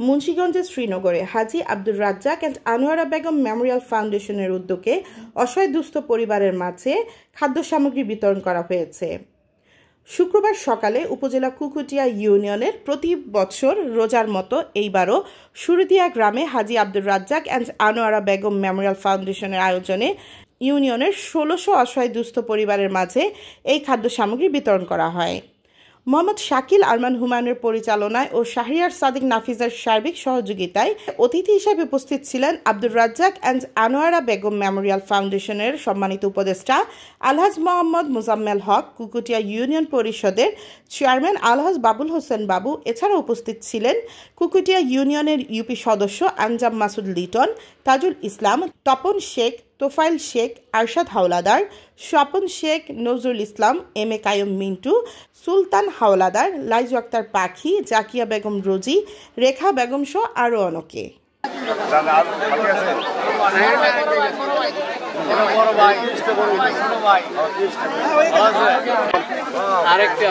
মুন্সিগঞ্জের শ্রীনগরে হাজী Abdur Razzak and Anwara Begum Memorial ফাউন্ডেশনের উদ্যোগে অসহায় দুস্থ পরিবারের মাঝে খাদ্য সামগ্রী বিতরণ করা হয়েছে। শুক্রবার সকালে উপজেলা কুকুটিয়া ইউনিয়নের প্রতি বছর রোজার মতো এইবারও সুরদিয়া গ্রামে হাজী আব্দুর রাজ্জাক অ্যান্ড আনোয়ারা বেগম মেমোরিয়াল ফাউন্ডেশনের আয়োজনে ইউনিয়নের ১৬০০ অসহায় দুস্থ পরিবারের মাঝে এই খাদ্য সামগ্রী বিতরণ করা হয়। মোহাম্মদ শাকিল আরমান হুমায়ুনের পরিচালনায় ও শাহরিয়ার সাদিক নাফিজার সার্বিক সহযোগিতায় অতিথি হিসেবে উপস্থিত ছিলেন আব্দুর রাজ্জাক অ্যান্ড আনোয়ারা বেগম মেমোরিয়াল ফাউন্ডেশনের সম্মানিত উপদেষ্টা আলহাজ মোহাম্মদ মোজাম্মেল হক, কুকুটিয়া ইউনিয়ন পরিষদের চেয়ারম্যান আলহাজ বাবুল হোসেন বাবু। এছাড়া উপস্থিত ছিলেন কুকুটিয়া ইউনিয়নের ইউপি সদস্য আনজাম মাসুদ লিটন, তাজুল ইসলাম, তপন শেখ, তোফাইল শেখ, আরশাদ হাওলাদার, স্বপন শেখ, নজরুল ইসলাম, এম এ কায়ুম মিন্টু, সুলতান হাওলাদার, লাইজু আক্তার পাখি, জাকিয়া বেগম রোজি, রেখা বেগম সহ আরও অনেকে। আরেকটা